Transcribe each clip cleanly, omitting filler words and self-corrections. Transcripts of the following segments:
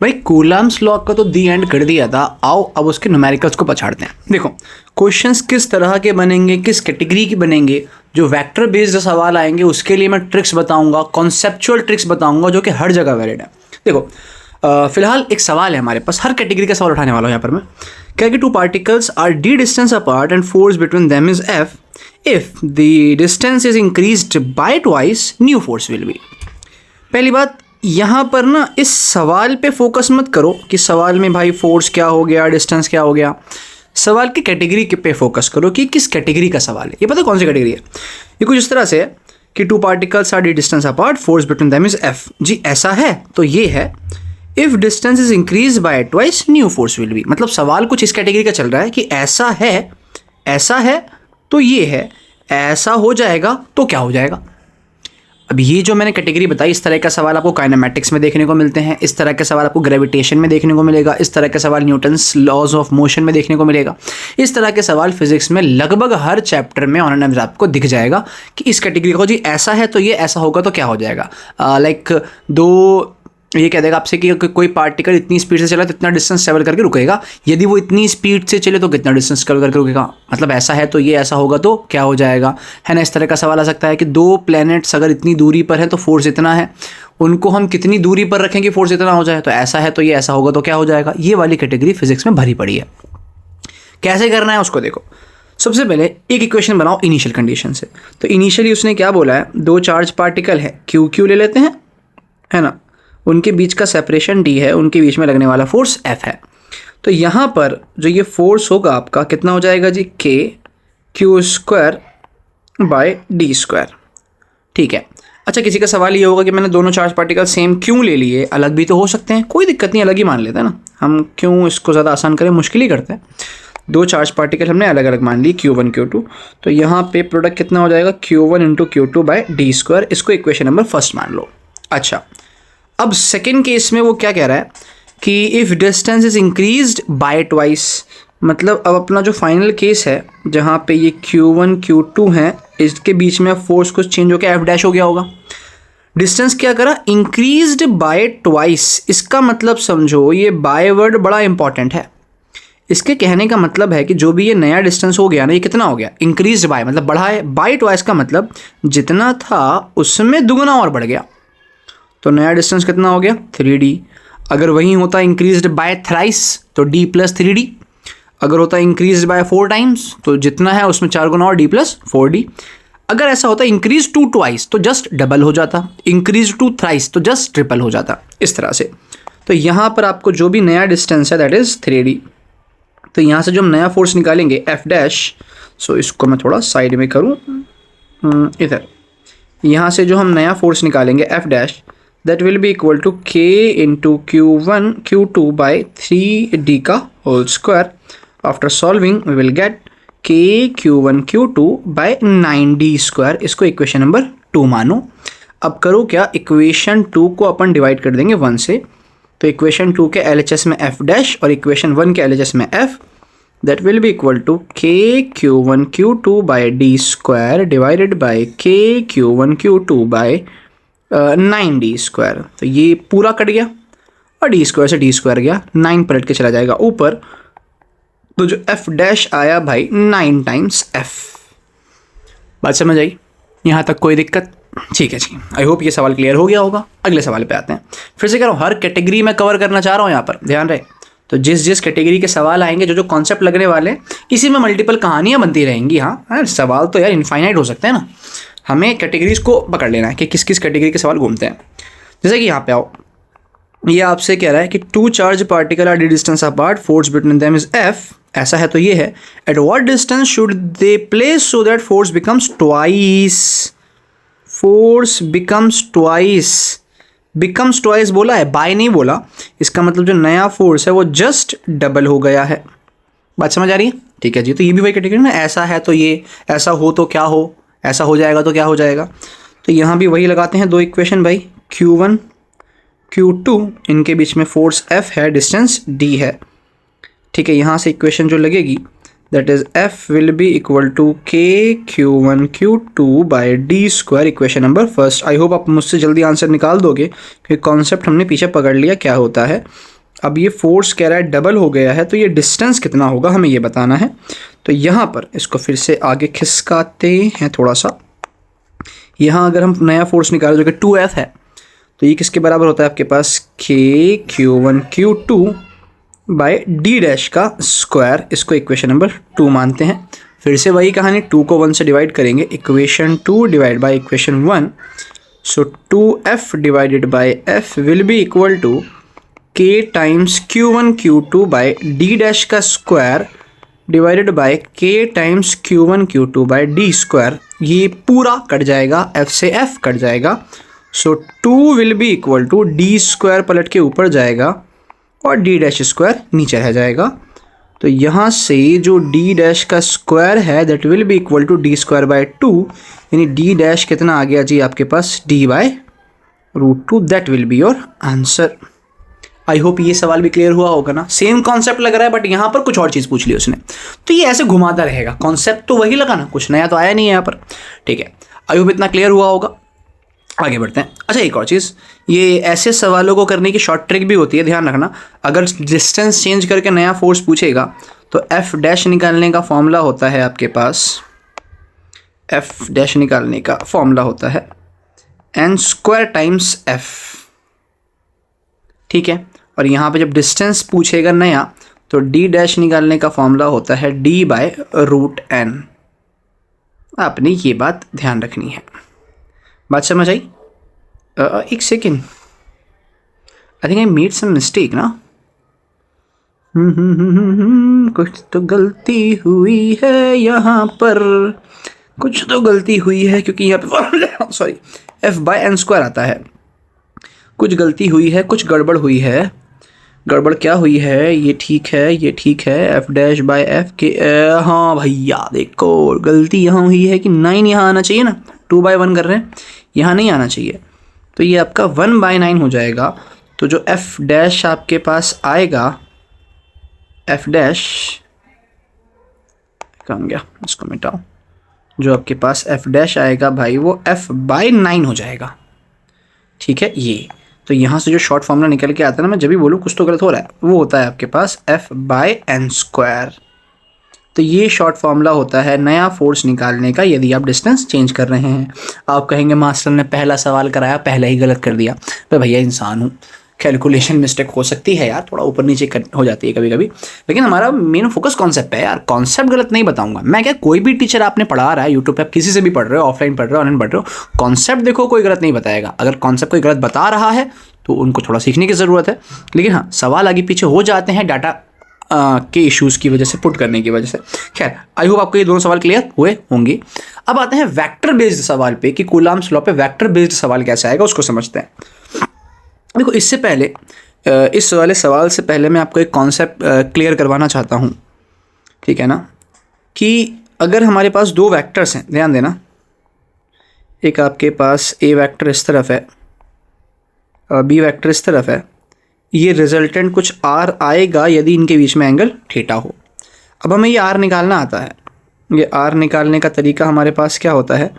भाई Coulomb's law का तो दी एंड कर दिया था, आओ अब उसके न्यूमेरिकल्स को पछाड़ते हैं। देखो क्वेश्चंस किस तरह के बनेंगे, किस कैटेगरी के बनेंगे, जो वेक्टर बेस्ड सवाल आएंगे उसके लिए मैं ट्रिक्स बताऊंगा, कॉन्सेप्चुअल ट्रिक्स बताऊंगा जो कि हर जगह वैलिड है। देखो फिलहाल एक सवाल है हमारे पास, हर कैटेगरी का सवाल उठाने वाला हूँ यहाँ पर मैं। क्या कि two particles are D distance apart and force between them is F, if the distance is increased by twice new force will B. पहली बात, यहाँ पर ना इस सवाल पे फोकस मत करो कि सवाल में भाई फोर्स क्या हो गया, डिस्टेंस क्या हो गया। सवाल की कैटेगरी पे फोकस करो कि किस कैटेगरी का सवाल है। ये पता कौन सी कैटेगरी है? ये कुछ इस तरह से है कि two particles are D distance apart, force between them is F. जी ऐसा है तो ये है, if distance is increase by twice new force will be. मतलब सवाल कुछ इस कैटेगरी का चल रहा है कि ऐसा है तो ये है, ऐसा हो जाएगा तो क्या हो जाएगा। अब ये जो मैंने कैटेगरी बताई, इस तरह का सवाल आपको काइनेमैटिक्स में देखने को मिलते हैं, इस तरह का सवाल आपको ग्रेविटेशन में देखने को मिलेगा, इस तरह का सवाल न्यूटन्स लॉज ऑफ मोशन में देखने को मिलेगा, इस तरह के सवाल फिजिक्स में लगभग हर चैप्टर में ऑन एन एवरेज आपको दिख जाएगा कि इस कैटेगरी को जी ऐसा है तो ये, ऐसा होगा तो क्या हो जाएगा। लाइक दो ये कह देगा आपसे कि कोई पार्टिकल इतनी स्पीड से चला तो इतना डिस्टेंस ट्रेवल करके रुकेगा, यदि वो इतनी स्पीड से चले तो कितना डिस्टेंस ट्रेवल करके रुकेगा। मतलब ऐसा है तो ये, ऐसा होगा तो क्या हो जाएगा, है ना। इस तरह का सवाल आ सकता है कि दो प्लैनेट्स अगर इतनी दूरी पर हैं तो फोर्स इतना है, उनको हम कितनी दूरी पर रखें कि फोर्स इतना हो जाए, तो ऐसा है तो ये, ऐसा होगा तो क्या हो जाएगा। ये वाली कैटेगरी फिजिक्स में भरी पड़ी है। कैसे करना है उसको देखो। सबसे पहले एक इक्वेशन बनाओ इनिशियल कंडीशन से। तो इनिशियली उसने क्या बोला है, दो चार्ज पार्टिकल है, क्यू क्यू ले लेते हैं, है ना, उनके बीच का सेपरेशन d है, उनके बीच में लगने वाला फोर्स F है। तो यहाँ पर जो ये फोर्स होगा आपका कितना हो जाएगा जी, k Q square by D square. ठीक है। अच्छा, किसी का सवाल ये होगा कि मैंने दोनों चार्ज पार्टिकल सेम क्यों ले लिए, अलग भी तो हो सकते हैं। कोई दिक्कत नहीं, अलग ही मान लेते हैं ना, हम क्यों इसको ज़्यादा आसान करें, मुश्किल ही करते हैं। दो चार्ज पार्टिकल हमने अलग अलग मान ली, Q1 Q2, तो यहाँ पे प्रोडक्ट कितना हो जाएगा, Q1 into Q2 by D square. इसको इक्वेशन नंबर फर्स्ट मान लो। अच्छा, अब सेकेंड केस में वो क्या कह रहा है कि if distance is increased by twice. मतलब अब अपना जो फाइनल केस है जहाँ पे ये Q1 Q2 हैं, इसके बीच में फोर्स कुछ चेंज होकर F डैश हो गया होगा। डिस्टेंस क्या करा, इंक्रीज्ड बाय ट्वाइस। इसका मतलब समझो ये बाय वर्ड बड़ा इंपॉर्टेंट है। इसके कहने का मतलब है कि जो भी ये नया डिस्टेंस हो गया ना, ये कितना हो गया, इंक्रीज्ड बाय मतलब बढ़ा है, बाय ट्वाइस का मतलब जितना था उसमें दुगना और बढ़ गया। तो नया डिस्टेंस कितना हो गया, 3d। अगर वही होता इंक्रीज्ड बाय थ्राइस तो d प्लस 3d। अगर होता इंक्रीज्ड बाय 4 टाइम्स तो जितना है उसमें 4 गुना और d प्लस 4d। अगर ऐसा होता इंक्रीज टू ट्वाइस तो जस्ट डबल हो जाता, इंक्रीज टू थ्राइस तो जस्ट ट्रिपल हो जाता, इस तरह से। तो यहाँ पर आपको जो भी नया डिस्टेंस है दैट इज़ 3d। तो यहाँ से जो हम नया फोर्स निकालेंगे F डैश, सो इसको मैं थोड़ा साइड में करूँ इधर। यहाँ से जो हम नया फोर्स निकालेंगे F dash, that will be equal to k into q1 q2 by 3d का whole square. After solving we will get k q1 q2 by 9d square. इसको इक्वेशन नंबर 2 मानो। अब करो क्या, इक्वेशन 2 को अपन डिवाइड कर देंगे 1 से। तो इक्वेशन 2 के LHS में f डैश और इक्वेशन 1 के LHS में f, that will be equal to k q1 q2 by d square divided by k q1 q2 by 9d square. तो ये पूरा कट गया और डी स्क्वायर से डी स्क्वायर गया, 9 पलट के चला जाएगा ऊपर। तो जो एफ डैश आया भाई 9 टाइम्स एफ। बात समझ आई? यहाँ तक कोई दिक्कत? ठीक है जी, आई होप ये सवाल क्लियर हो गया होगा। अगले सवाल पे आते हैं। फिर से कह रहा हूँ, हर कैटेगरी में कवर करना चाह रहा हूँ, यहाँ पर ध्यान रहे। तो जिस कैटेगरी के सवाल आएंगे, जो कॉन्सेप्ट लगने वाले, इसी में मल्टीपल कहानियाँ बनती रहेंगी। हाँ, सवाल तो यार इनफाइनाइट हो सकते हैं ना, हमें कैटेगरीज को पकड़ लेना है कि किस किस कैटेगरी के सवाल घूमते हैं। जैसे कि यहाँ पे आओ, ये आपसे कह रहा है कि two charge particle are D distance apart, force between them is F. ऐसा है तो ये है, at what distance should they place so that force becomes twice. Force becomes twice, becomes twice बोला है, बाय नहीं बोला। इसका मतलब जो नया फोर्स है वो जस्ट डबल हो गया है। बात समझ आ रही है? ठीक है जी। तो ये भी वही कैटेगरी ना, ऐसा है तो ये, ऐसा हो तो क्या हो, ऐसा हो जाएगा तो क्या हो जाएगा। तो यहाँ भी वही लगाते हैं दो इक्वेशन भाई, Q1 Q2, इनके बीच में फोर्स F है, डिस्टेंस D है। ठीक है, यहाँ से इक्वेशन जो लगेगी that is F will be equal to K Q1 Q2 by D square, equation number first. I hope आप मुझसे जल्दी आंसर निकाल दोगे क्योंकि कॉन्सेप्ट हमने पीछे पकड़ लिया क्या होता है। अब ये फोर्स कह रहा है डबल हो गया है, तो ये डिस्टेंस कितना होगा हमें ये बताना है। तो यहाँ पर इसको फिर से आगे खिसकाते हैं थोड़ा सा। यहाँ अगर हम नया फोर्स निकालें जो कि 2F है, तो ये किसके बराबर होता है आपके पास के Q1 Q2 by D dash का स्क्वायर। इसको इक्वेशन नंबर 2 मानते हैं। फिर से वही कहानी, 2 को 1 से डिवाइड करेंगे, equation 2 divide by equation 1। So 2F divided by F will be equal to K times Q1 Q2 by D dash का square divided by K times Q1 Q2 by D square. ये पूरा cut जाएगा, F से F cut जाएगा। So 2 will be equal to D square पलट के ऊपर जाएगा और डी डैश स्क्वायर नीचे रह जाएगा। तो यहाँ से जो डी डैश का स्क्वायर है that will be equal to D square by 2, यानी डी डैश कितना आ गया जी आपके पास d by √2। That will be your answer. I hope ये सवाल भी क्लियर हुआ होगा ना। सेम कॉन्सेप्ट लग रहा है बट यहाँ पर कुछ और चीज़ पूछ ली उसने, तो ये ऐसे घुमाता रहेगा। कॉन्सेप्ट तो वही लगा ना, कुछ नया तो आया नहीं है यहाँ पर। ठीक है, आई होप इतना क्लियर हुआ होगा। आगे बढ़ते हैं। अच्छा, एक और चीज़, ये ऐसे सवालों को करने की शॉर्ट ट्रिक भी होती है, ध्यान रखना। अगर डिस्टेंस चेंज करके नया फोर्स पूछेगा तो एफ डैश निकालने का फॉर्मूला होता है आपके पास, एफ डैश निकालने का फॉर्मूला होता है एन स्क्वायर टाइम्स एफ। ठीक है, और यहाँ पे जब डिस्टेंस पूछेगा नया तो डी डैश निकालने का फॉर्मूला होता है डी बाय √n। आपने ये बात ध्यान रखनी है। बात समझ आई? एक second, I think I made some mistake ना। कुछ तो गलती हुई है यहाँ पर, कुछ तो गलती हुई है क्योंकि यहाँ पे sorry F by N square आता है। कुछ गलती हुई है, कुछ गड़बड़ हुई है। गड़बड़ क्या हुई है? ये ठीक है, ये ठीक है। एफ डैश बाय एफ के, हाँ भैया देखो गलती यहाँ हुई है कि 9 यहाँ आना चाहिए ना, 2/1 कर रहे हैं, यहाँ नहीं आना चाहिए। तो ये आपका 1/9 हो जाएगा। तो जो एफ डैश आपके पास आएगा, एफ डैश कहाँ गया, इसको मिटाओ। जो आपके पास एफ डैश आएगा भाई वो f/9 हो जाएगा। ठीक है, ये तो यहाँ से जो शॉर्ट फॉर्मूला निकल के आता है ना, मैं जब भी बोलूँ कुछ तो गलत हो रहा है, वो होता है आपके पास f/n स्क्वायर। तो ये शॉर्ट फॉर्मूला होता है नया फोर्स निकालने का यदि आप डिस्टेंस चेंज कर रहे हैं। आप कहेंगे मास्टर ने पहला सवाल कराया, पहले ही गलत कर दिया। तो भैया इंसान हूँ, कैलकुलेशन मिस्टेक हो सकती है यार, थोड़ा ऊपर नीचे हो जाती है कभी कभी, लेकिन हमारा मेन फोकस कॉन्सेप्ट है यार। कॉन्सेप्ट गलत नहीं बताऊंगा मैं। क्या कोई भी टीचर आपने पढ़ा रहा है यूट्यूब पे, आप किसी से भी पढ़ रहे हो, ऑफलाइन पढ़ रहे हो, ऑनलाइन पढ़ रहे हो, कॉन्सेप्ट देखो कोई गलत नहीं बताएगा। अगर कॉन्सेप्ट कोई गलत बता रहा है तो उनको थोड़ा सीखने की ज़रूरत है। लेकिन हाँ, सवाल आगे पीछे हो जाते हैं डाटा के इश्यूज़ की वजह से, पुट करने की वजह से। खैर, आई होप आपको ये दोनों सवाल क्लियर हुए होंगे। अब आते हैं वेक्टर बेस्ड सवाल पे कि कूलाम्स लॉ पे वेक्टर बेस्ड सवाल कैसे आएगा, उसको समझते हैं। देखो, इससे पहले इस वाले सवाल से पहले मैं आपको एक कॉन्सेप्ट क्लियर करवाना चाहता हूँ, ठीक है ना, कि अगर हमारे पास दो वेक्टर्स हैं, ध्यान देना, एक आपके पास ए वेक्टर इस तरफ है, बी वेक्टर इस तरफ है, ये रिजल्टेंट कुछ आर आएगा यदि इनके बीच में एंगल थीटा हो। अब हमें ये आर निकालना आता है। ये आर निकालने का तरीका हमारे पास क्या होता है,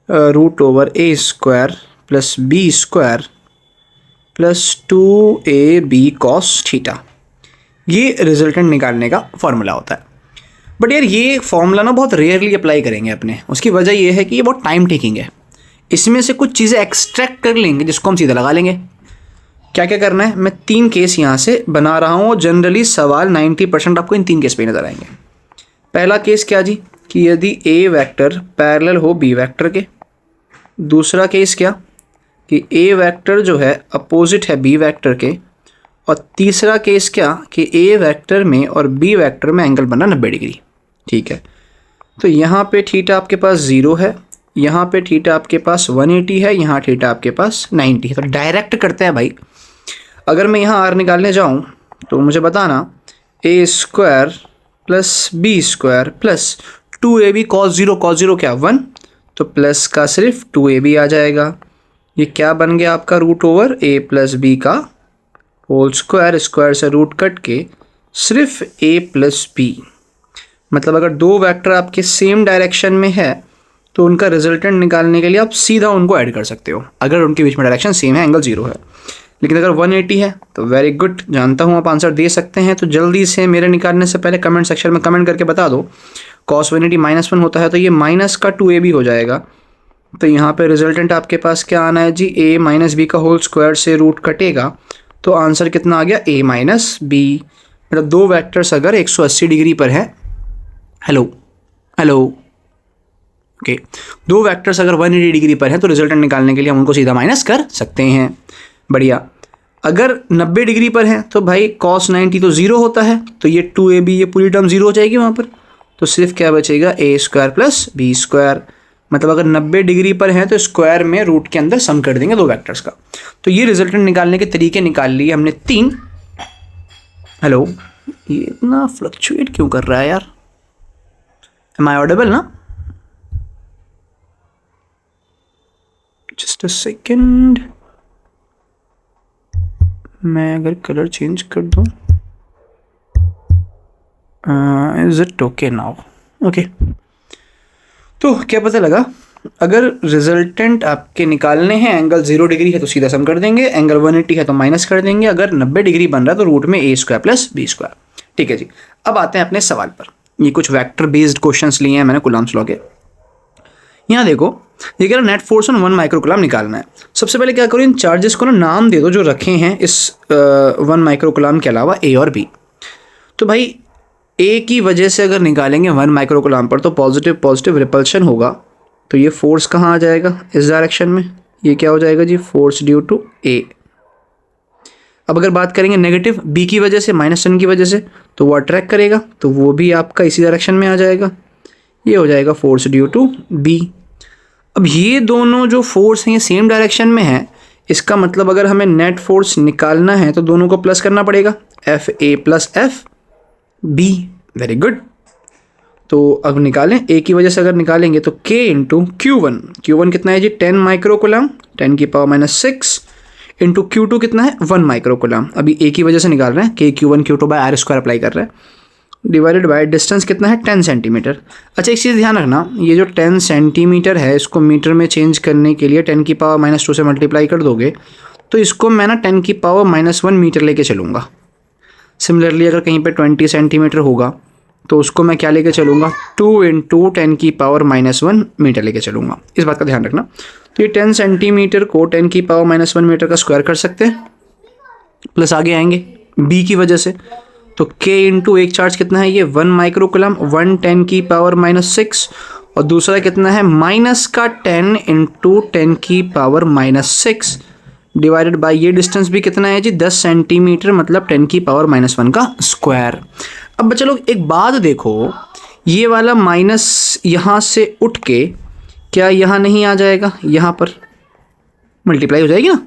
√a² plus b² plus 2ab cos theta. ये रिजल्टेंट निकालने का फॉर्मूला होता है। बट यार ये फॉर्मूला ना बहुत रेयरली अप्लाई करेंगे अपने। उसकी वजह ये है कि ये बहुत टाइम टेकिंग है। इसमें से कुछ चीज़ें एक्सट्रैक्ट कर लेंगे जिसको हम सीधा लगा लेंगे। क्या क्या करना है, मैं 3 केस यहाँ से बना रहा हूँ। जनरली सवाल 90% आपको इन 3 केस पे नज़र आएंगे। पहला केस क्या जी, कि यदि ए वेक्टर पैरेलल हो बी वेक्टर के। दूसरा केस क्या, कि ए वेक्टर जो है अपोजिट है बी वेक्टर के। और तीसरा केस क्या, कि ए वेक्टर में और बी वेक्टर में एंगल बना 90 डिग्री। ठीक है, तो यहाँ पे थीटा आपके पास 0 है, यहाँ पे थीटा आपके पास 180 है, यहाँ थीटा आपके पास 90 है। तो डायरेक्ट करते हैं भाई। अगर मैं यहाँ आर निकालने जाऊँ तो मुझे बताना a² plus b² plus 2ab cos 0 क्या 1, तो प्लस का सिर्फ 2ab आ जाएगा। ये क्या बन गया आपका √a प्लस b का होल स्क्वायर, स्क्वायर से रूट कट के सिर्फ a प्लस b मतलब अगर दो वेक्टर आपके सेम डायरेक्शन में है तो उनका रिजल्टेंट निकालने के लिए आप सीधा उनको ऐड कर सकते हो अगर उनके बीच में डायरेक्शन सेम है, एंगल 0 है। लेकिन अगर 180 है तो वेरी गुड, जानता हूँ आप आंसर दे सकते हैं। तो जल्दी से मेरे निकालने से पहले कमेंट सेक्शन में कमेंट करके बता दो। cos 180 -1 होता है तो ये माइनस का 2ab हो जाएगा। तो यहाँ पे रिजल्टेंट आपके पास क्या आना है जी, a माइनस बी का होल स्क्वायर से रूट कटेगा तो आंसर कितना आ गया, a माइनस बी। मतलब दो वेक्टर्स अगर 180 डिग्री पर है, हेलो ओके, दो वेक्टर्स अगर 180 डिग्री पर हैं तो रिजल्टेंट निकालने के लिए हम उनको सीधा माइनस कर सकते हैं। बढ़िया। अगर 90 डिग्री पर है तो भाई cos 90 तो 0 होता है, तो ये 2ab ये पूरी टर्म 0 हो जाएगी वहाँ पर। तो सिर्फ क्या बचेगा, a square plus B square. मतलब अगर 90 डिग्री पर है तो स्क्वायर में रूट के अंदर सम कर देंगे दो वेक्टर्स का। तो ये रिजल्टेंट निकालने के तरीके निकाल लिए हमने 3। हेलो, ये इतना फ्लक्चुएट क्यों कर रहा है यार? एम आई ऑडिबल ना? जस्ट अ सेकेंड, मैं अगर कलर चेंज कर दूं, is it okay now? Okay. तो क्या पता लगा, अगर रिजल्टेंट आपके निकालने हैं, एंगल 0 डिग्री है तो सीधा सम कर देंगे, एंगल 180 है तो माइनस कर देंगे, अगर 90 डिग्री बन रहा है तो रूट में a square plus B square. ठीक है जी, अब आते हैं अपने सवाल पर। ये कुछ वेक्टर बेस्ड क्वेश्चंस लिए हैं मैंने कूलम्ब्स लॉ के। यहाँ देखो, ये कह रहा net force on 1 micro coulomb निकालना है। सबसे पहले क्या करो, इन चार्जेस को ना नाम दे दो जो रखे हैं इस 1 माइक्रो कूलम्ब के अलावा, ए और बी। तो भाई ए की वजह से अगर निकालेंगे 1 माइक्रो कूलम्ब पर तो पॉजिटिव पॉजिटिव रिपल्शन होगा, तो ये फोर्स कहाँ आ जाएगा, इस डायरेक्शन में। ये क्या हो जाएगा जी, फोर्स ड्यू टू ए। अब अगर बात करेंगे नेगेटिव बी की वजह से, -10 की वजह से, तो वो अट्रैक्ट करेगा, तो वो भी आपका इसी डायरेक्शन में आ जाएगा। ये हो जाएगा फोर्स ड्यू टू बी। अब ये दोनों जो फोर्स हैं ये सेम डायरेक्शन में है, इसका मतलब अगर हमें नेट फोर्स निकालना है तो दोनों को प्लस करना पड़ेगा, F A plus F B. Very good. तो अब निकालें, ए की वजह से अगर निकालेंगे तो k इंटू Q1, Q1 कितना है जी 10 माइक्रो कूलम्ब, 10 की पावर -6 इंटू Q2 कितना है 1 माइक्रो कूलम्ब। अभी ए की वजह से निकाल रहे हैं, k Q1 Q2 by R square apply कर रहे हैं, डिवाइडेड बाय डिस्टेंस कितना है 10 सेंटीमीटर। अच्छा एक चीज़ ध्यान रखना, ये जो 10 सेंटीमीटर है इसको मीटर में चेंज करने के लिए 10 की पावर -2 से मल्टीप्लाई कर दोगे तो इसको मैं ना 10 की पावर -1 मीटर लेके चलूँगा। सिमिलरली अगर कहीं पे 20 सेंटीमीटर होगा तो उसको मैं क्या लेके चलूँगा, 2 इंटू 10 की पावर -1 मीटर लेके चलूँगा। इस बात का ध्यान रखना। तो ये 10 सेंटीमीटर को 10 की पावर -1 मीटर का स्क्वायर कर सकते हैं, प्लस आगे आएंगे बी की वजह से, तो k इंटू एक चार्ज कितना है ये 1 माइक्रो कूलम्ब, 1 10 की पावर -6, और दूसरा कितना है माइनस का 10 इंटू 10 की पावर -6 डिवाइडेड बाय ये डिस्टेंस भी कितना है जी 10 सेंटीमीटर, मतलब 10 की पावर -1 का स्क्वायर। अब बच्चे लोग एक बात देखो, ये वाला माइनस यहाँ से उठ के क्या यहाँ नहीं आ जाएगा, यहाँ पर मल्टीप्लाई हो जाएगी ना।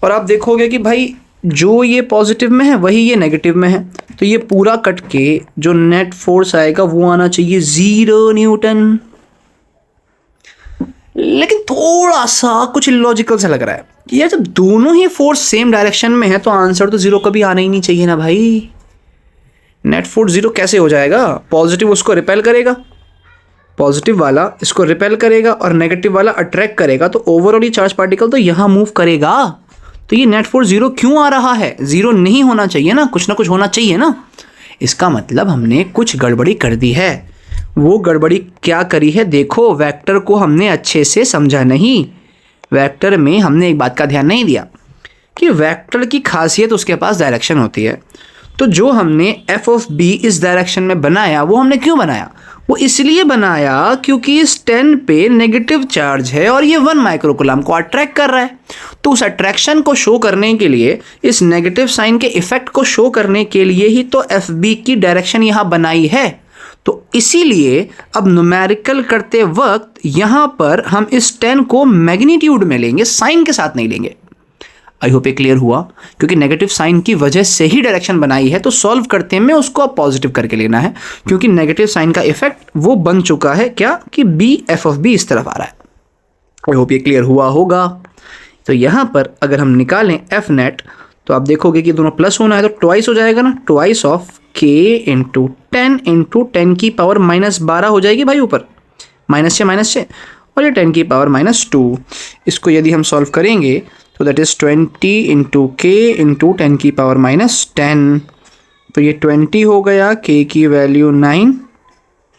और आप देखोगे कि भाई जो ये पॉजिटिव में है वही ये नेगेटिव में है, तो ये पूरा कट के जो नेट फोर्स आएगा वो आना चाहिए 0 न्यूटन। लेकिन थोड़ा सा कुछ इलॉजिकल सा लग रहा है यार, जब दोनों ही फोर्स सेम डायरेक्शन में है तो आंसर तो 0 कभी आना ही नहीं चाहिए ना भाई। नेट फोर्स 0 कैसे हो जाएगा, पॉजिटिव उसको रिपेल करेगा, पॉजिटिव वाला इसको रिपेल करेगा और नेगेटिव वाला अट्रैक्ट करेगा, तो ओवरऑल ये चार्ज पार्टिकल तो यहाँ मूव करेगा। तो ये नेट फोर्स 0 क्यों आ रहा है, 0 नहीं होना चाहिए ना कुछ होना चाहिए ना। इसका मतलब हमने कुछ गड़बड़ी कर दी है। वो गड़बड़ी क्या करी है, देखो वेक्टर को हमने अच्छे से समझा नहीं। वेक्टर में हमने एक बात का ध्यान नहीं दिया कि वेक्टर की खासियत उसके पास डायरेक्शन होती है। तो जो हमने एफ ऑफ बी इस डायरेक्शन में बनाया वो हमने क्यों बनाया, वो इसलिए बनाया क्योंकि इस 10 पे नेगेटिव चार्ज है और ये 1 माइक्रो कूलम्ब को अट्रैक्ट कर रहा है। तो उस अट्रैक्शन को शो करने के लिए, इस नेगेटिव साइन के इफेक्ट को शो करने के लिए ही तो एफ बी की डायरेक्शन यहाँ बनाई है। तो इसीलिए अब न्यूमेरिकल करते वक्त यहाँ पर हम इस 10 को मैग्नीट्यूड में लेंगे, साइन के साथ नहीं लेंगे। आई होप ये क्लियर हुआ, क्योंकि नेगेटिव साइन की वजह से ही डायरेक्शन बनाई है, तो सॉल्व करते में उसको अब पॉजिटिव करके लेना है, क्योंकि नेगेटिव साइन का इफेक्ट वो बन चुका है क्या कि बी एफ ऑफ बी इस तरफ आ रहा है। आई होप ये क्लियर हुआ होगा। तो यहाँ पर अगर हम निकालें एफ नेट तो आप देखोगे कि दोनों प्लस होना है तो ट्वाइस हो जाएगा ना, ट्वाइस ऑफ k इंटू 10 हो जाएगी भाई, ऊपर -6 और ये 10 की पावर -2। इसको यदि हम सॉल्व करेंगे तो दैट इज़ 20 इंटू के इंटू 10 की पावर -10। तो ये 20 हो गया, k की वैल्यू 9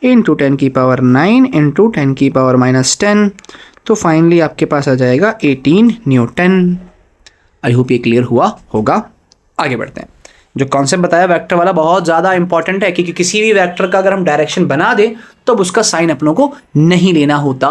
इंटू 10 की पावर 9 इंटू 10 की पावर -10। तो फाइनली आपके पास आ जाएगा 18 न्यूटन। आई होप ये क्लियर हुआ होगा। आगे बढ़ते हैं। जो कॉन्सेप्ट बताया वेक्टर वाला बहुत ज़्यादा इंपॉर्टेंट है, क्योंकि किसी भी वेक्टर का अगर हम डायरेक्शन बना दें तो अब उसका साइन अपनों को नहीं लेना होता।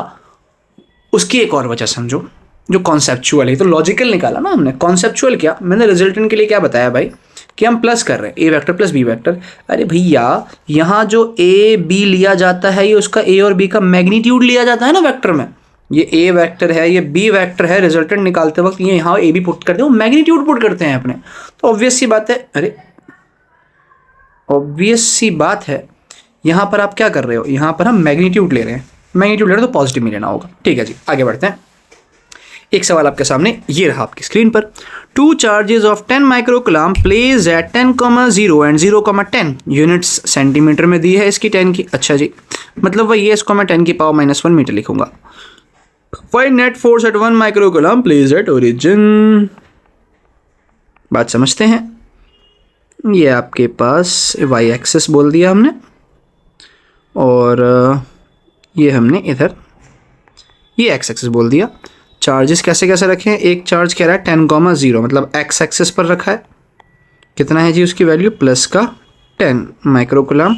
उसकी एक और वजह समझो, जो कॉन्सेप्चुअल है। तो लॉजिकल निकाला ना हमने, कॉन्सेप्चुअल क्या, मैंने रिजल्टेंट के लिए क्या बताया भाई कि हम प्लस कर रहे हैं ए वेक्टर प्लस बी वेक्टर। अरे भैया यहाँ जो ए बी लिया जाता है ये उसका ए और बी का मैग्नीट्यूड लिया जाता है ना वेक्टर में। ये ए वेक्टर है, ये बी वेक्टर है, रिजल्टेंट निकालते वक्त ये यहाँ ए बी पुट करते हैं, वो मैग्नीट्यूड पुट करते हैं अपने। तो ऑब्वियस सी बात है, अरे ऑब्वियस सी बात है, यहाँ पर आप क्या कर रहे हो, यहाँ पर हम मैग्नीट्यूड ले रहे हैं, मैग्नीट्यूड ले रहे हैं तो पॉजिटिव में लेना होगा। ठीक है जी, आगे बढ़ते हैं। एक सवाल आपके सामने ये रहा आपकी स्क्रीन पर। 2 charges of 10 microcoulomb placed at 10,0 and 0,10 units centimetre में दी है इसकी 10 की। अच्छा जी, मतलब वही है, इसको मैं 10 की पावर -1 मीटर लिखूंगा। Find net force at 1 microcoulomb placed at origin. बात समझते हैं। ये आपके पास y एक्सिस बोल दिया हमने, और ये हमने इधर ये x एक्सिस बोल दिया। चार्जेस कैसे कैसे रखें, एक चार्ज कह रहा है 10,0 मतलब x एक्सिस पर रखा है, कितना है जी उसकी वैल्यू प्लस का 10 माइक्रोकुलम,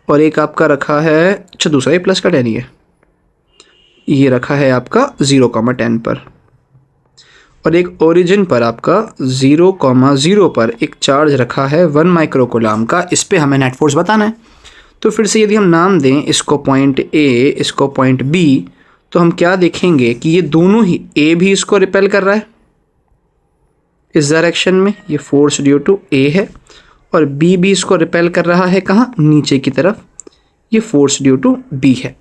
और एक आपका रखा है, अच्छा दूसरा ही प्लस का 10 ही है, ये रखा है आपका 0,10 पर, और एक ओरिजिन पर आपका 0,0 पर एक चार्ज रखा है 1 माइक्रोकुलम का। इस पे हमें नेट फोर्स बताना है। तो फिर से यदि हम नाम दें इसको पॉइंट ए, इसको पॉइंट बी, तो हम क्या देखेंगे कि ये दोनों ही, ए भी इसको रिपेल कर रहा है इस डायरेक्शन में, ये फोर्स ड्यू टू ए है, और बी भी इसको रिपेल कर रहा है कहाँ, नीचे की तरफ, ये फोर्स ड्यू टू बी है।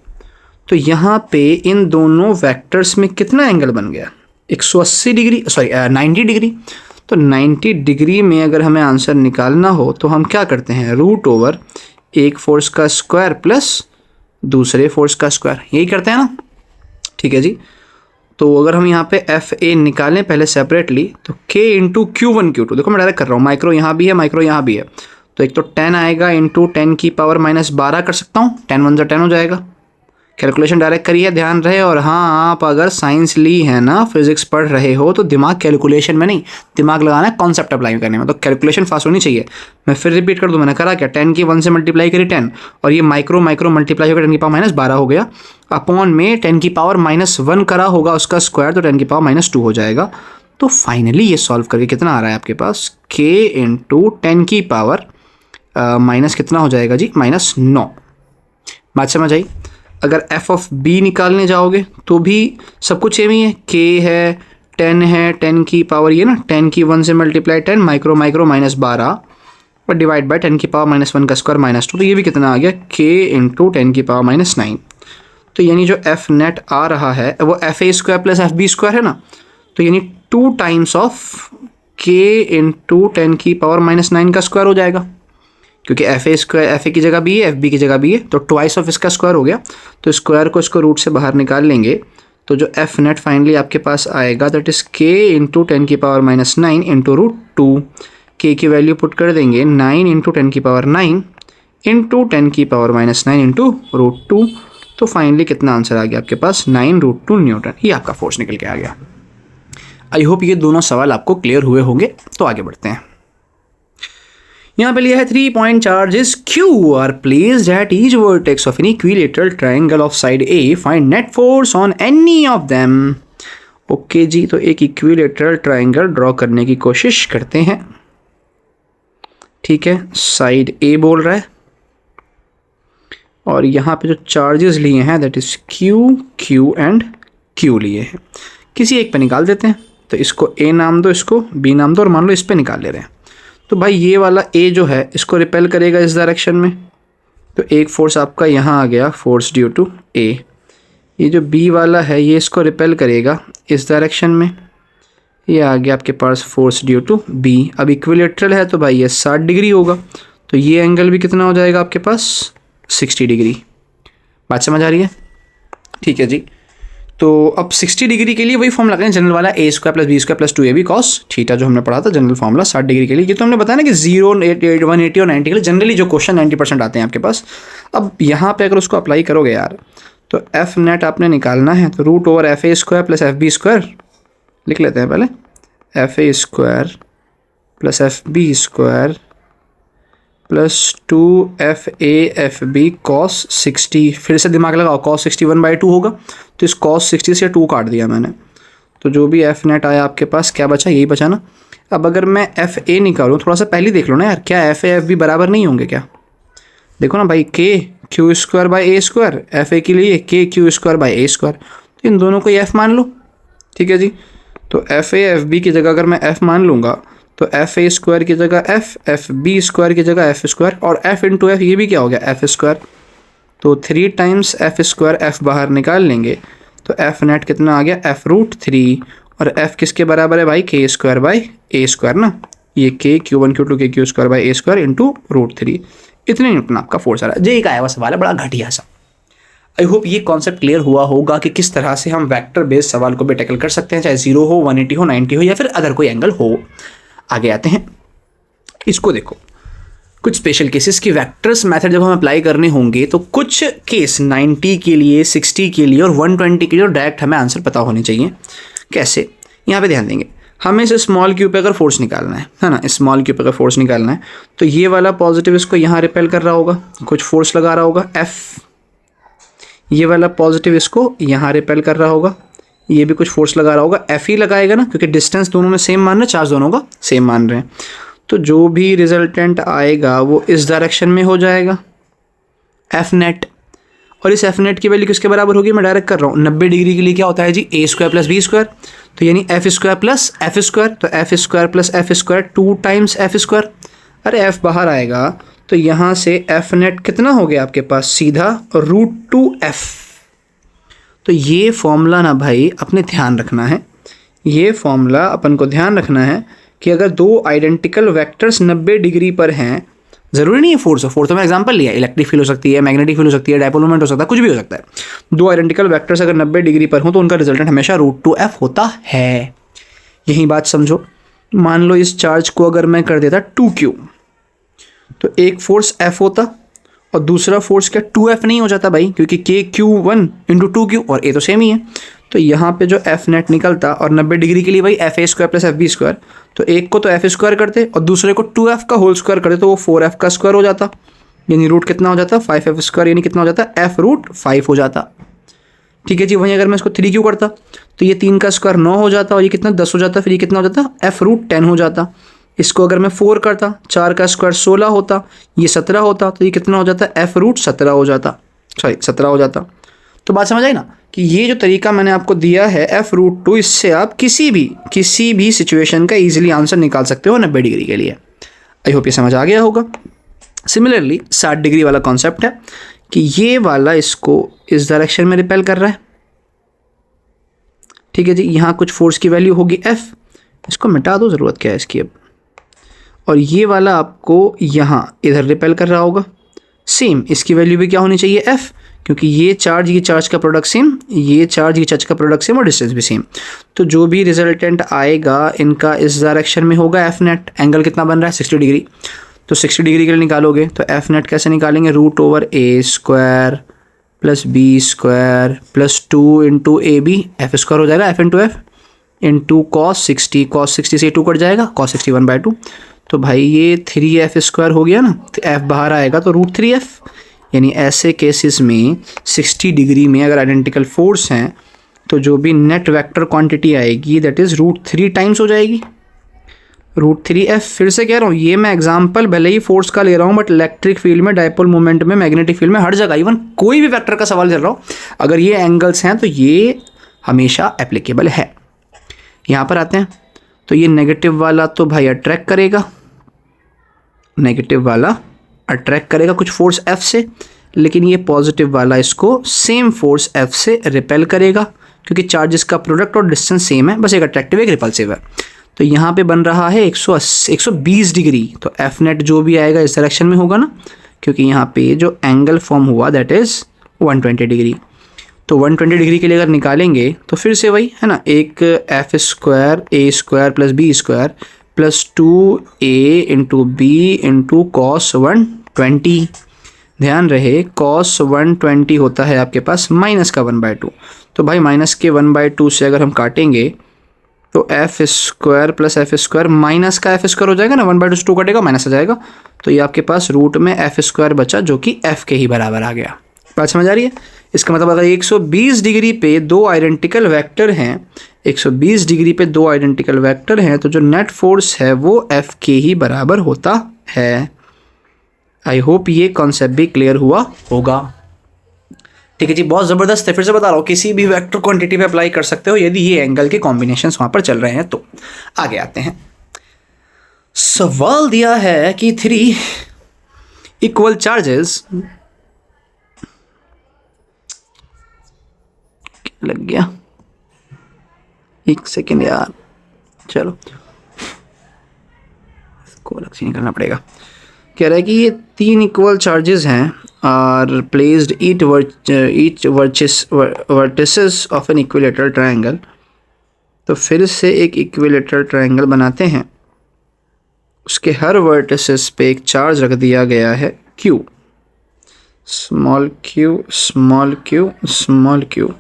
तो यहाँ पे इन दोनों वेक्टर्स में कितना एंगल बन गया, 180 डिग्री, सॉरी 90 डिग्री। तो 90 डिग्री में अगर हमें आंसर निकालना हो तो हम क्या करते हैं, √ एक फोर्स का स्क्वायर प्लस दूसरे फोर्स का स्क्वायर, यही करते हैं ना। ठीक है जी। तो अगर हम यहाँ पे एफ ए निकालें पहले सेपरेटली, तो k इंटू Q1 Q2, देखो मैं डायरेक्ट कर रहा हूँ, माइक्रो यहाँ भी है, माइक्रो यहाँ भी है, तो एक तो 10 आएगा इंटू 10 की पावर -12 कर सकता हूँ, 10 1 10 हो जाएगा। कैलकुलेशन डायरेक्ट करिए, ध्यान रहे। और हाँ, आप अगर साइंस ली है ना, फिजिक्स पढ़ रहे हो, तो दिमाग कैलकुलेशन में नहीं, दिमाग लगाना है कॉन्सेप्ट अप्लाई करने में। तो कैलकुलेशन फास्ट होनी चाहिए। मैं फिर रिपीट कर दूँ, मैंने करा क्या, 10 की 1 से मल्टीप्लाई करी 10, और ये माइक्रो मल्टीप्लाई होकर 10 की पावर -12 हो गया, अपॉन में 10 की पावर -1 करा होगा उसका स्क्वायर, तो 10 की पावर -2 हो जाएगा। तो फाइनली ये सॉल्व करके कितना आ रहा है आपके पास, k इंटू 10 की पावर माइनस कितना हो जाएगा जी, -9। बात समझ आई। अगर f ऑफ b निकालने जाओगे तो भी सब कुछ सेम ही है, k है, 10 है, 10 की पावर ये ना 10 की 1 से मल्टीप्लाई 10, माइक्रो -12 और डिवाइड बाय 10 की पावर -1 का स्क्वायर -2, तो ये भी कितना आ गया, k इंटू 10 की पावर -9। तो यानी जो f नेट आ रहा है वो FA square plus FB square है ना, तो यानी 2 टाइम्स ऑफ k इंटू 10 की पावर -9 का स्क्वायर हो जाएगा, क्योंकि FA स्क्वायर, FA की जगह भी है, FB की जगह भी है, तो ट्वाइस ऑफ इसका स्क्वायर हो गया। तो स्क्वायर को इसको रूट से बाहर निकाल लेंगे, तो जो f नेट फाइनली आपके पास आएगा दैट इज़ k इंटू 10 की पावर -9 इंटू √2। k की वैल्यू पुट कर देंगे 9 इंटू 10 की पावर 9 इंटू 10 की पावर -9 इंटू √2। तो फाइनली कितना आंसर आ गया आपके पास, 9√2 न्यूटन। ये आपका फोर्स निकल के आ गया। आई होप ये दोनों सवाल आपको क्लियर हुए होंगे। तो आगे बढ़ते हैं। यहाँ पे लिया है 3 point charges Q are placed at each vertex of an equilateral triangle of side A, find net force on any of them. Okay जी, तो एक इक्विलेटरल ट्रायंगल ड्रॉ करने की कोशिश करते हैं। ठीक है, साइड A बोल रहा है, और यहाँ पे जो चार्जेस लिए हैं that is Q and Q लिए हैं। किसी एक पे निकाल देते हैं, तो इसको A नाम दो, इसको B नाम दो, और मान लो इस पे निकाल ले रहे हैं। तो भाई ये वाला A जो है इसको रिपेल करेगा इस डायरेक्शन में, तो एक फोर्स आपका यहाँ आ गया, फोर्स ड्यू टू A। ये जो B वाला है ये इसको रिपेल करेगा इस डायरेक्शन में, ये आ गया आपके पास फोर्स ड्यू टू B। अब इक्विलेटरल है तो भाई ये 60 डिग्री होगा, तो ये एंगल भी कितना हो जाएगा आपके पास 60 डिग्री। बात समझ आ रही है? ठीक है जी। तो अब 60 डिग्री के लिए वही फॉर्म लगाएं जनरल वाला, a square plus B square plus 2ab cos theta, जो हमने पढ़ा था जनरल फॉर्मूला 60 डिग्री के लिए। ये तो हमने बताया ना कि 0, 180 और 90 के लिए जनरली जो क्वेश्चन 90% आते हैं आपके पास। अब यहाँ पे अगर उसको अप्लाई करोगे यार, तो एफ नेट आपने निकालना है, तो root over F A square plus F B square लिख लेते हैं पहले, F A square plus F B square plus 2FA/FB cos 60, फिर से दिमाग लगाओ, cos 60 1/2 होगा, तो इस cos 60 से 2 काट दिया मैंने, तो जो भी एफ नेट आया आपके पास क्या बचा, यही बचा ना। अब अगर मैं एफ ए निकालूँ, थोड़ा सा पहले देख लो ना यार, क्या एफ ए एफ बी बराबर नहीं होंगे क्या? देखो ना भाई, के Q square by A square, F A के लिए के Q square by A square, तो इन दोनों को एफ मान लो। ठीक है जी। तो एफ ए एफ बी की जगह अगर मैं एफ मान लूँगा, तो एफ ए स्क्वायर की जगह एफ बी स्क्वायर की जगह एफ स्क्वायर, और एफ इंटू एफ ये भी क्या हो गया, एफ स्क्वायर। तो 3 टाइम्स एफ स्क्वायर, एफ बाहर निकाल लेंगे, तो एफ नेट कितना आ गया, एफ रूट 3, और एफ किसके बराबर है भाई, के स्क्वायर बाई ए स्क्वायर ना, ये के Q1 Q2 के Q square by A square into root 3। इतने न्यूटन आपका फोर्स आ रहा है। जेई का आया हुआ सवाल है, बड़ा घटिया सा। आई होप ये कॉन्सेप्ट क्लियर हुआ होगा कि किस तरह से हम वेक्टर बेस्ड सवाल को भी टैकल कर सकते हैं, चाहे 0 हो, 180 हो, 90 हो, या फिर अदर कोई एंगल हो। आगे आते हैं, इसको देखो, कुछ स्पेशल केसेस की वेक्टर्स मेथड जब हम अप्लाई करने होंगे, तो कुछ केस 90 के लिए, 60 के लिए और 120 के लिए डायरेक्ट हमें आंसर पता होने चाहिए। कैसे? यहाँ पे ध्यान देंगे, हमें इस स्मॉल क्यू पे अगर फोर्स निकालना है ना, स्मॉल क्यू पे अगर फोर्स निकालना है, तो ये वाला पॉजिटिव इसको यहाँ रिपेल कर रहा होगा, कुछ फोर्स लगा रहा होगा F, ये वाला पॉजिटिव इसको यहाँ रिपेल कर रहा होगा, ये भी कुछ फोर्स लगा रहा होगा, F ही लगाएगा ना, क्योंकि डिस्टेंस दोनों में सेम मान रहे हैं, चार्ज दोनों का सेम मान रहे हैं। तो जो भी रिजल्टेंट आएगा वो इस डायरेक्शन में हो जाएगा एफ नेट, और इस एफ नेट की वैल्यू किसके बराबर होगी, मैं डायरेक्ट कर रहा हूँ, 90 डिग्री के लिए क्या होता है जी, A square plus B square, तो यानी F square plus F square, तो F square plus F square 2 times F square. अरे एफ बाहर आएगा, तो यहाँ से एफ नेट कितना हो गया आपके पास, सीधा √2f। तो ये फॉर्मूला ना भाई अपने ध्यान रखना है, ये फॉर्मूला अपन को ध्यान रखना है कि अगर दो आइडेंटिकल वेक्टर्स 90 डिग्री पर हैं, ज़रूरी नहीं है फोर्स हो, फोर्स तो मैं एग्जांपल लिया, इलेक्ट्रिक फील्ड हो सकती है, मैग्नेटिक फील्ड हो सकती है, डायपोल मोमेंट हो सकता है, कुछ भी हो सकता है। दो आइडेंटिकल वेक्टर्स अगर 90 डिग्री पर हों, तो उनका रिजल्टेंट हमेशा √2f होता है। यही बात समझो। मान लो इस चार्ज को अगर मैं कर देता 2q, तो एक फोर्स f होता और दूसरा फोर्स क्या 2f नहीं हो जाता भाई, क्योंकि k q1 इंटू 2q और a तो सेम ही है। तो यहाँ पे जो एफ नेट निकलता, और 90 डिग्री के लिए भाई F A square plus F B square, तो एक को तो एफ स्क्वायर करते और दूसरे को 2f का होल स्क्वायर करते, तो वो 4f का स्क्वायर हो जाता, यानी रूट कितना हो जाता, 5f स्क्वायर, यानी कितना हो जाता, f√5 हो जाता। ठीक है जी। वहीं अगर मैं इसको 3q करता, तो ये 3 का स्क्वायर 9 हो जाता, और ये कितना 10 हो जाता, फिर ये कितना हो जाता, f√10 हो जाता। इसको अगर मैं 4 करता, 4 का स्क्वायर 16 होता, ये 17 होता, तो ये कितना हो जाता, f√17 हो जाता, सॉरी 17 हो जाता। तो बात समझ आई ना, कि ये जो तरीका मैंने आपको दिया है f√2, इससे आप किसी भी सिचुएशन का इजीली आंसर निकाल सकते हो 90 डिग्री के लिए। आई होप ये समझ आ गया होगा। सिमिलरली 60 डिग्री वाला कॉन्सेप्ट है कि ये वाला इसको इस डायरेक्शन में रिपेल कर रहा है। ठीक है जी। यहाँ कुछ फोर्स की वैल्यू होगी F, इसको मिटा दो, ज़रूरत क्या है इसकी अब। और ये वाला आपको यहाँ इधर रिपेल कर रहा होगा, सेम इसकी वैल्यू भी क्या होनी चाहिए, F, क्योंकि ये चार्ज का प्रोडक्ट सेम, ये चार्ज का प्रोडक्ट सेम, और डिस्टेंस भी सेम। तो जो भी रिजल्टेंट आएगा इनका इस डायरेक्शन में होगा एफ नेट। एंगल कितना बन रहा है, 60 डिग्री, तो 60 डिग्री के लिए निकालोगे तो एफ नेट कैसे निकालेंगे, √a square plus B square plus 2 into A B, F square हो जाएगा, F into F into cos 60 से 2 कट जाएगा, cos 60 1/2। तो भाई ये 3f स्क्वायर हो गया ना, तो f बाहर आएगा तो √3f, यानी ऐसे केसेस में 60 डिग्री में अगर आइडेंटिकल फोर्स हैं, तो जो भी नेट वेक्टर क्वांटिटी आएगी दैट इज़ √3 टाइम्स हो जाएगी, √3f। फिर से कह रहा हूँ, ये मैं एग्जांपल भले ही फोर्स का ले रहा हूँ, बट इलेक्ट्रिक फील्ड में, डायपोल मोमेंट में, मैग्नेटिक फील्ड में, हर जगह, इवन कोई भी वेक्टर का सवाल चल रहा हो, अगर ये एंगल्स हैं तो ये हमेशा एप्लीकेबल है। यहाँ पर आते हैं, तो ये नेगेटिव वाला तो भाई अट्रैक्ट करेगा, नेगेटिव वाला अट्रैक्ट करेगा कुछ फोर्स F से, लेकिन ये पॉजिटिव वाला इसको सेम फोर्स F से रिपेल करेगा, क्योंकि चार्जेस का प्रोडक्ट और डिस्टेंस सेम है, बस एक अट्रैक्टिव एक रिपल्सिव है। तो यहाँ पे बन रहा है 120 डिग्री, तो एफ नेट जो भी आएगा इस डायरेक्शन में होगा ना, क्योंकि यहाँ पे जो एंगल फॉर्म हुआ दैट इज़ 120 डिग्री। तो 120 डिग्री के लिए अगर निकालेंगे तो फिर से वही है ना, एक F square A square plus B square plus 2a into B into cos 120। ध्यान रहे कॉस 120 होता है आपके पास माइनस का 1/2, तो भाई माइनस के 1/2 से अगर हम काटेंगे तो F square plus F square minus का एफ स्क्वायर हो जाएगा ना, 1/2 से 2 कटेगा माइनस आ जाएगा, तो ये आपके पास रूट में एफ स्क्वायर बचा जो कि एफ के ही बराबर आ गया। बात समझ आ रही है? इसका मतलब अगर 120 डिग्री पे दो आइडेंटिकल वेक्टर हैं, 120 डिग्री पे दो आइडेंटिकल वेक्टर हैं, तो जो नेट फोर्स है वो एफ के ही बराबर होता है। आई होप ये कॉन्सेप्ट भी क्लियर हुआ होगा। ठीक है जी, बहुत ज़बरदस्त है। फिर से बता रहा हूँ, किसी भी वेक्टर क्वांटिटी पे अप्लाई कर सकते हो यदि ये एंगल के कॉम्बिनेशंस वहाँ पर चल रहे हैं। तो आगे आते हैं। सवाल दिया है कि 3 इक्वल चार्जेस लग गया, एक सेकेंड यार, चलो इसको अलग से निकलना पड़ेगा। कह रहा है कि ये 3 इक्वल चार्जेस हैं are placed each vertices of an equilateral triangle. तो फिर से एक इक्विलेटरल ट्रायंगल बनाते हैं, उसके हर वर्टिसेस पे एक चार्ज रख दिया गया है Q, small q small q small q।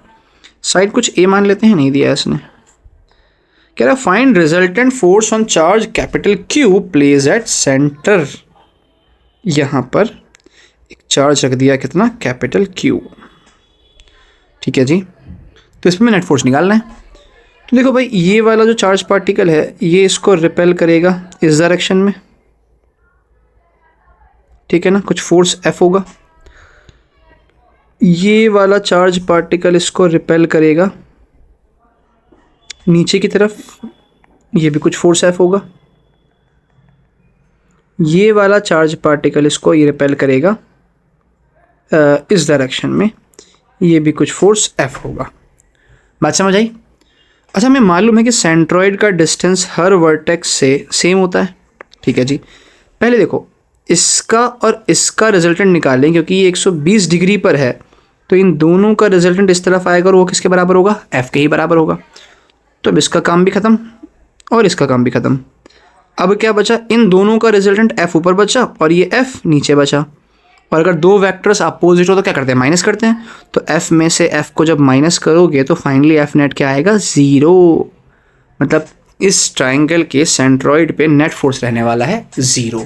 Side कुछ a मान लेते हैं, नहीं दिया इसने। कह रहा find resultant force on charge capital Q place at centre. यहाँ पर एक चार्ज रख दिया कितना, कैपिटल Q। ठीक है जी, तो इसमें नेट फोर्स निकालना है। तो देखो भाई, ये वाला जो चार्ज पार्टिकल है ये इसको रिपेल करेगा इस डायरेक्शन में, ठीक है ना, कुछ फोर्स F होगा। ये वाला चार्ज पार्टिकल इसको रिपेल करेगा नीचे की तरफ, ये भी कुछ फोर्स F होगा। ये वाला चार्ज पार्टिकल इसको ये रिपेल करेगा इस डायरेक्शन में, ये भी कुछ फोर्स F होगा। बात समझ आई? अच्छा, हमें मालूम है कि सेंट्रॉइड का डिस्टेंस हर वर्टेक्स से सेम होता है। ठीक है जी, पहले देखो इसका और इसका रिजल्टेंट निकालें, क्योंकि ये 120 डिग्री पर है, तो इन दोनों का रिजल्टेंट इस तरफ आएगा और वो किसके बराबर होगा, F के ही बराबर होगा। तो अब इसका काम भी ख़त्म और इसका काम भी ख़त्म। अब क्या बचा, इन दोनों का रिजल्टेंट F ऊपर बचा और ये F नीचे बचा। और अगर दो वेक्टर्स अपोजिट हो तो क्या करते हैं, माइनस करते हैं। तो F में से F को जब माइनस करोगे तो फाइनली F नेट क्या आएगा, 0। मतलब इस ट्राइंगल के सेंट्रॉइड पे नेट फोर्स रहने वाला है 0।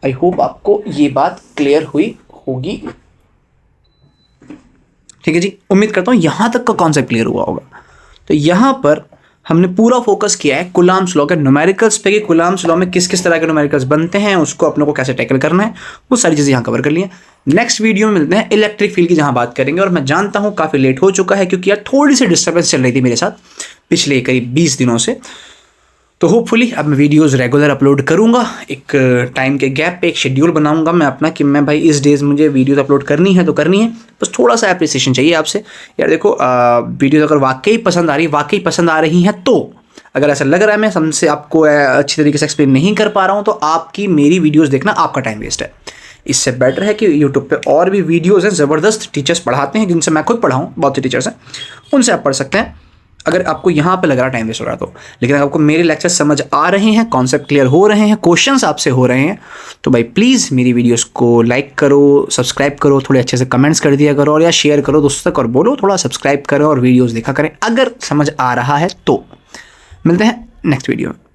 आई होप आपको ये बात क्लियर हुई होगी। ठीक है जी, उम्मीद करता हूँ यहाँ तक का कॉन्सेप्ट क्लियर हुआ होगा। तो यहाँ पर हमने पूरा फोकस किया है कुलाम्स लॉ के न्यूमेरिकल्स पे, कि कुलाम्स लॉ में किस किस तरह के न्यूमेरिकल्स बनते हैं, उसको अपने को कैसे टैकल करना है, वो सारी चीज़ें यहाँ कवर कर ली हैं। नेक्स्ट वीडियो में मिलते हैं इलेक्ट्रिक फील्ड की, जहाँ बात करेंगे। और मैं जानता हूँ काफ़ी लेट हो चुका है, क्योंकि यार थोड़ी सी डिस्टर्बेंस चल रही थी मेरे साथ पिछले करीब 20 दिनों से। तो होपफुली अब मैं वीडियोस रेगुलर अपलोड करूँगा, एक टाइम के गैप पे एक शेड्यूल बनाऊँगा मैं अपना, कि मैं भाई इस डेज़ मुझे वीडियोस अपलोड करनी है तो करनी है। बस थोड़ा सा एप्रिसिएशन चाहिए आपसे यार। देखो वीडियोस अगर वाकई पसंद आ रही हैं, तो अगर ऐसा लग रहा है मैं हमसे आपको अच्छी तरीके से एक्सप्लेन नहीं कर पा रहा हूँ, तो आपकी मेरी वीडियोज़ देखना आपका टाइम वेस्ट है। इससे बेटर है कि यूट्यूब पे और भी वीडियोज़ हैं, ज़बरदस्त टीचर्स पढ़ाते हैं, जिनसे मैं खुद पढ़ा हूँ, बहुत से टीचर्स हैं, उनसे आप पढ़ सकते हैं अगर आपको यहाँ पे लग रहा टाइम वेस्ट हो रहा तो। लेकिन अगर आपको मेरे लेक्चर समझ आ रहे हैं, कॉन्सेप्ट क्लियर हो रहे हैं, क्वेश्चंस आपसे हो रहे हैं, तो भाई प्लीज़ मेरी वीडियोस को लाइक करो, सब्सक्राइब करो, थोड़े अच्छे से कमेंट्स कर दिया करो, और या शेयर करो दोस्तों तक, और बोलो थोड़ा सब्सक्राइब करो और वीडियोज़ देखा करें अगर समझ आ रहा है तो। मिलते हैं नेक्स्ट वीडियो में।